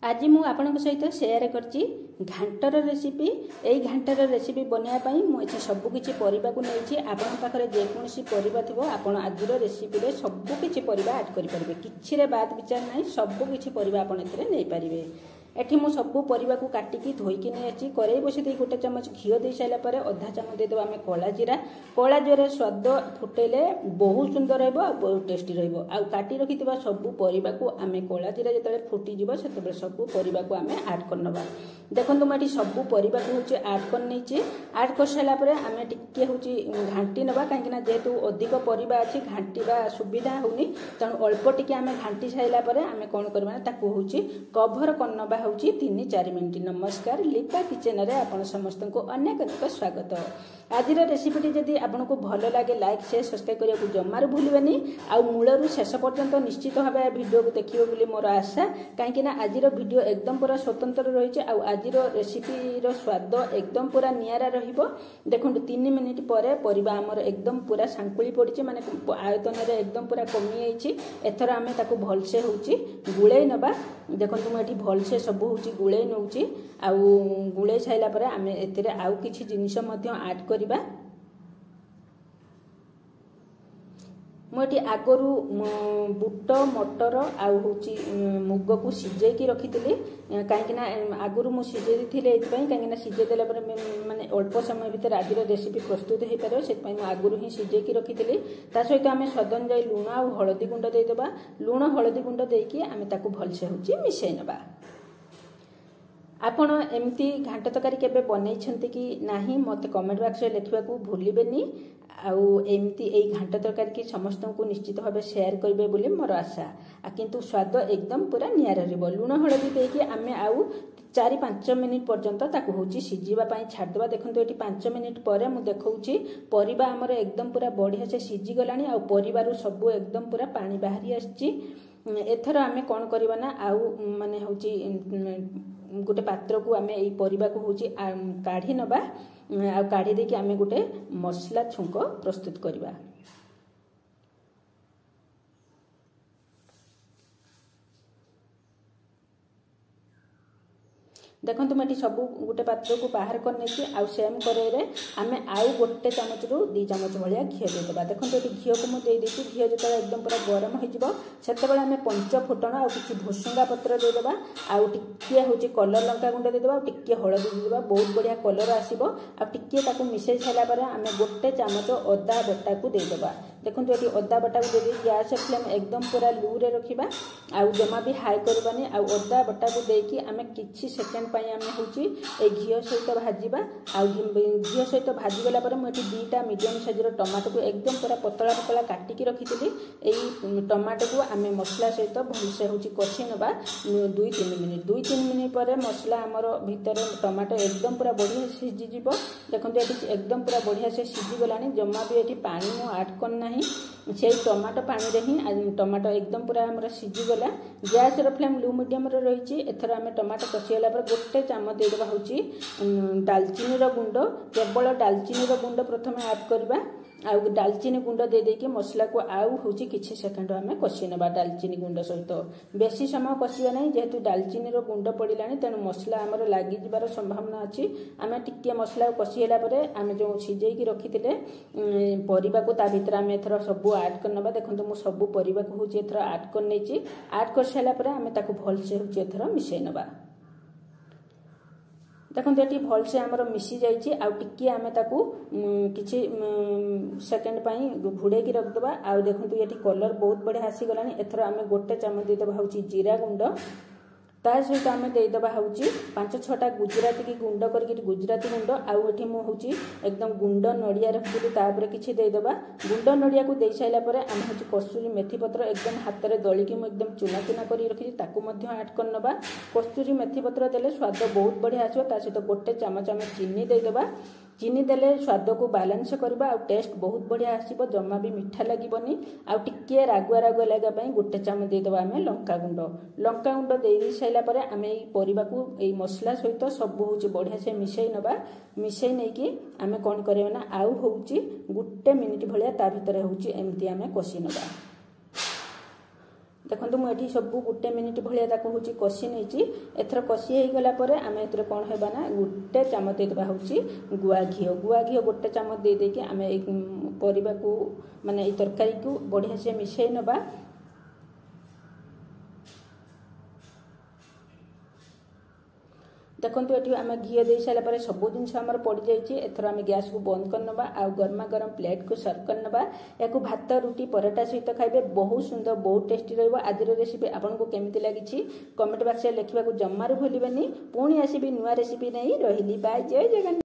आज मु आपण सहित सेयार करची घांटर रेसिपी। यही घांटर रेसिपी बनायापाई मुझे सबकि परिवा को नहीं आपण पाखे जेकोसी परिवा थी आप आज रेसिपी सबकि परिवा आड करेंगे कि बात विचार ना सबकि परिवा आप नहीं पारे। एठी मु सबू परिवा को काटिकी धोईकी नहीं आसी कड़ाई बसी दे गोटे चामच घी दे सारापर अधा चामच देदेव आम कला जीरा स्वाद फुटेले बहुत सुंदर बहुत टेस्टी काटी रखि सबू परिवा को आम कला जीरा जो फुटीज से सबू परिवा को आम आड करनवा। देखो मुझे सबू परिवा को हूँ आड कर नहीं आड कर सारापर आम टिके हूँ घाटी नवा कहीं जेहेतु अधिक परिवा अच्छी घाटा सुविधा होनी तेणु अल्प टिके आम घाटी सारापर आम कौन करवा हूँ कभर करनवा हूँ 3-4 मिनिट। नमस्कार, लिपा किचन रे आपण समस्त को अनेक अनेक स्वागत। आज रेसिपीटी जदि आपन को भल लगे लाइक शेयर सब्सक्राइब करने को जमार भूलबेनी आ मूलर शेष पर्यंत निश्चित भाव वीडियो को देखिए बोली मोर आशा कहीं आज वीडियो एकदम पूरा स्वतंत्र रही आज रेसिपी स्वाद एकदम पूरा नियारा रहिबो। देखो 3 मिनिट पर परिवा आमर एकदम पूरा सांकुली पड़ी माने आयतन रे एकदम पूरा कमी जाइए। एथर आम ताको भलसे होची गुड़े नबा। देखो मुझे भलसे सब हूँ गुड़े नौची गुड़े साइला पर आम एथिरे आउ किछि जिनिस मध्य आड करबा। मुझे आगरू बुट मटर आउची मुग को सिझेकी रखी कहीं आगरू मुझे सिझे कहीं सिझे देला माने अल्प समय भितर आज रेसिपी प्रस्तुत हो पारे से आगरू ही सिझेकी रखी सहित आम स्वाद अनुसार लुण आ हलदी गुंड देदेबा। लुण हलदी गुंड देकी आम ताकू भलसे हूँ मिसई नबा। आपण एमती घांट तरकारी केबे बनैछंती कि नाही मते कमेंट बॉक्स रे लिखिबा को भूलिबेनी। आउ एमती एई घांट तरकारी की समस्त को निश्चित भाव शेयर करिवे बोली मोर आशा। किंतु स्वाद एकदम पूरा नियारा रहबो। लुण हळदी देकी आमे आउ 4-5 मिनिट पर्यंत ताकू होची सिझिबा पई छाडदेबा। देखंतु एटी 5 मिनिट परे मु देखौची परिबा हमर एकदम पूरा बढ़िया से सिझी गलानी आ परिबारु सब एकदम पूरा पानी बाहरी आछि। एथर आमे कोन करबा ना आउ माने होची गोटे पात्र को आम यही परिवा को हूँ काढ़ी नवा काढ़ी देकी आम गोटे मसला छुंक प्रस्तुत करवा। देखो मुझे सब गोटे पात्र को बाहर कर सेम कड़े आम आउ गोटे चामच रु 2 चामच भाया घी देदेबा। देखो ये घी को मुझे घी जो एकदम पूरा गरम हो आम 5 फुटण आ कि भुसुंगा पत्र देदेबा आउ टिके हूँ कलर लंका गुंड देदेबा टिके हलदी देदेबा बहुत बढ़िया कलर आसीबो आ टिके ताकू मिसई सारापर आम गोटे चामच अदा बटा को देदेबा। देखो ये अदा बटा को दे गैस फ्लेम एकदम पूरा लू रे रखिबा आउ जमा भी हाई करबानी आउ अदा बटा को देकी आम किछि सेकेंड आम हूँ घी सहित भाजवा घी सहित भाजीगला मुझे 2टा मीडियम साइज टमाटो को एकदम पूरा पतला पतला काटिकी रखी टमाटो को आम मसला सहित भलसे हूँ कषि नवा 2-3 मिनिट। 2-3 मिनिट पर मसला आमर भितर टमाटो एकदम पूरा बढ़िया सीझीज। देखो ये एकदम पूरा बढ़िया से सीझीगला जमा भी ये पानी मु आड करना से टमाटो पानी रे ही टमाटो एकदम पूरा आमर सीझीगला। गैस फ्लेम लो मीडियम रही एथर आम टमाटो कषिगला गोटे चामच देदेबा हूँ डालचीनी गुंड केवल डालचीनी गुंड प्रथम आड करवा आउ डालचीनी गुंड दे देकी मसला को आउ हूँ किछि सेकेंड आम कषि नवा डालचीनी गुंड सहित बेसी समय कषिया नहीं जेहेतु डालचीनी गुंड पड़ानी तेणु मसला आमर लगी जबार संभावना अच्छी। आम टिके मसला कषिगला आम जो सिझेकी रखी परिवा को ता भीतर आम एथर सब आड करनवा। देखो मुझे सब परिवा को हूँ एथर आड कर नहीं आड कर सारापर आम ताकू भलसे हूँ एथर मिसई नवा। देखो ये भलसे आमर मिसी जाइए आउ टिके आम ताकू किछि सेकेंड पाई घुड़ेकी रखिदेबा। आउ देखो ये कलर बहुत बढ़िया आसीगलानी एथर आम गोटे चामच देदेबा हूँ जीरा गुंड ता सहित आम देदेबा हूँ 5-6टा गुजराती की गुंड करके गुजराती गुंड आउ ये मुझे एकदम गुंड नड़िया रखी तापर किछि देदेबा। गुंड नड़िया को दे साइला पर आम हूँ कस्तूरी मेथी पत्र एकदम हाथ में दलिकी एकदम चुना चुना कर रखी ताकू आड करनवा। कस्तूरी मेथी पत्र देले स्वाद बहुत बढ़िया आसो। ता सहित गोटे चामच आम चीनी देदेबा। चीनी देले स्वाद को बैलेंस करबा आ टेस्ट बहुत बढ़िया आसीबो जमा भी मीठा लागबनी। आ टिके रागुआ रागुआ लगा पई गोटे चामच देदेबा आम लंका गुंड दे साइला पर आम एई परिबा को एई मसला सहित सब हूँ बढ़िया से मिसई नबा। मिसई नहीं कि आम कौन करबा ना आउ हूँ गोटे मिनिट भलिया ता भितर हूँ एमती आम कषि नबा। देखो मुझे सब गोटे मिनिट भाया हूँ कषि नहीं एथर कषि हो गला आम ए कौन है ना गोटे चामच देवा हूँ गुआ घी गोटे चामच दे देके आम परिवा को माने ये तरकारी को बढ़िया से मिसई नवा। देखो ये आम घी दे सारापर सब जिन पड़ जाइए एथर आम गैस को बंद करनवा आ गरमा गरम प्लेट को सर्व करनवा। या भात रुटी पराठा सहित खाइबे बहुत सुंदर बहुत टेस्टी रहिबो। आज रेसिपी आपको केमिति लागिछि कमेंट बॉक्स में लिखा जमारू भूलिबेनी। पुणी आसीबी नुआ रेसिपी नहीं रही बाय जय जगन्नाथ।